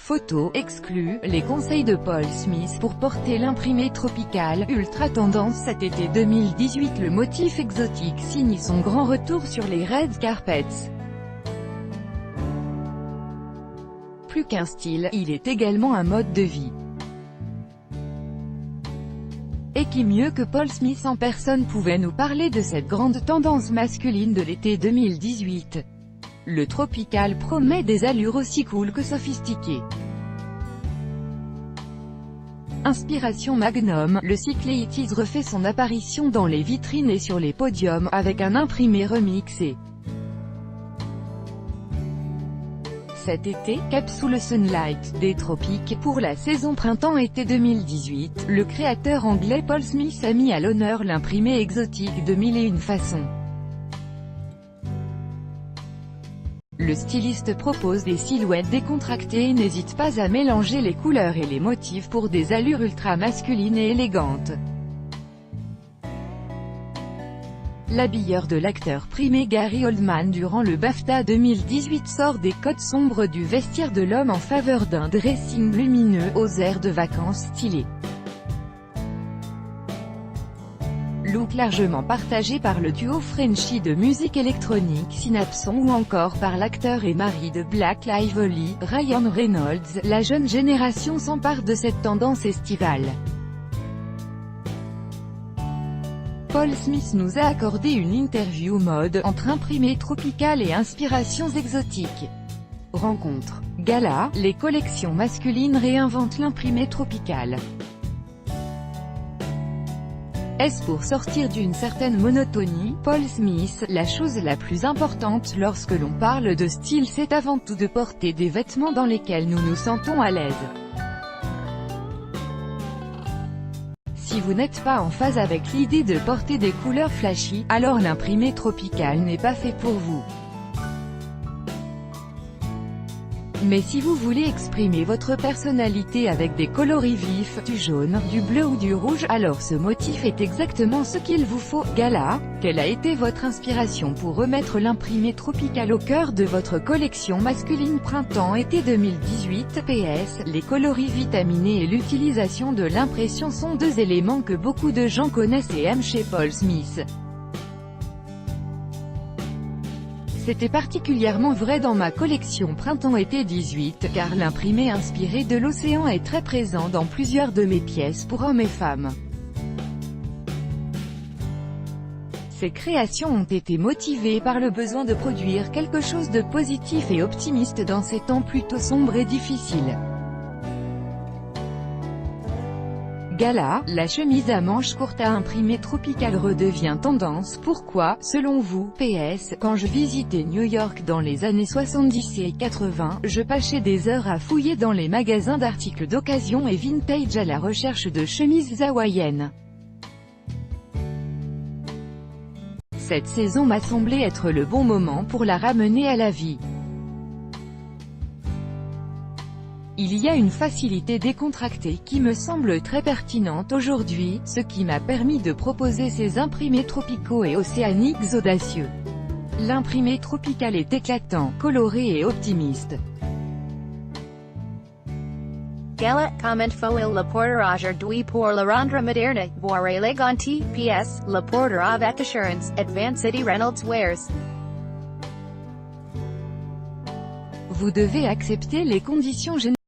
Photo exclue, les conseils de Paul Smith pour porter l'imprimé tropical ultra tendance cet été 2018. Le motif exotique signe son grand retour sur les red carpets. Plus qu'un style, il est également un mode de vie. Et qui mieux que Paul Smith en personne pouvait nous parler de cette grande tendance masculine de l'été 2018. Le tropical promet des allures aussi cool que sophistiquées. Inspiration Magnum, le Cycleitis refait son apparition dans les vitrines et sur les podiums, avec un imprimé remixé. Cet été, cap sous le sunlight des tropiques, pour la saison printemps-été 2018, le créateur anglais Paul Smith a mis à l'honneur l'imprimé exotique de mille et une façons. Le styliste propose des silhouettes décontractées et n'hésite pas à mélanger les couleurs et les motifs pour des allures ultra masculines et élégantes. L'habilleur de l'acteur primé Gary Oldman durant le BAFTA 2018 sort des codes sombres du vestiaire de l'homme en faveur d'un dressing lumineux, aux airs de vacances stylés. Look largement partagé par le duo Frenchie de musique électronique Synapson ou encore par l'acteur et mari de Black Lively, Ryan Reynolds. La jeune génération s'empare de cette tendance estivale. Paul Smith nous a accordé une interview mode, entre imprimé tropical et inspirations exotiques. Rencontre. Gala, les collections masculines réinventent l'imprimé tropical. Est-ce pour sortir d'une certaine monotonie? Paul Smith, la chose la plus importante lorsque l'on parle de style, c'est avant tout de porter des vêtements dans lesquels nous nous sentons à l'aise. Si vous n'êtes pas en phase avec l'idée de porter des couleurs flashy, alors l'imprimé tropical n'est pas fait pour vous. Mais si vous voulez exprimer votre personnalité avec des coloris vifs, du jaune, du bleu ou du rouge, alors ce motif est exactement ce qu'il vous faut. Gala, quelle a été votre inspiration pour remettre l'imprimé tropical au cœur de votre collection masculine printemps-été 2018? PS, les coloris vitaminés et l'utilisation de l'impression sont deux éléments que beaucoup de gens connaissent et aiment chez Paul Smith. C'était particulièrement vrai dans ma collection printemps-été 18, car l'imprimé inspiré de l'océan est très présent dans plusieurs de mes pièces pour hommes et femmes. Ces créations ont été motivées par le besoin de produire quelque chose de positif et optimiste dans ces temps plutôt sombres et difficiles. Gala, la chemise à manches courtes à imprimé tropical redevient tendance. Pourquoi, selon vous? PS, quand je visitais New York dans les années 70 et 80, je passais des heures à fouiller dans les magasins d'articles d'occasion et vintage à la recherche de chemises hawaïennes. Cette saison m'a semblé être le bon moment pour la ramener à la vie. Il y a une facilité décontractée qui me semble très pertinente aujourd'hui, ce qui m'a permis de proposer ces imprimés tropicaux et océaniques audacieux. L'imprimé tropical est éclatant, coloré et optimiste. Gala, comment faut-il le porter aujourd'hui pour le rendre moderne, voire élégante? PS, le porter avec assurance, Advanced City Reynolds Wears. Vous devez accepter les conditions générales.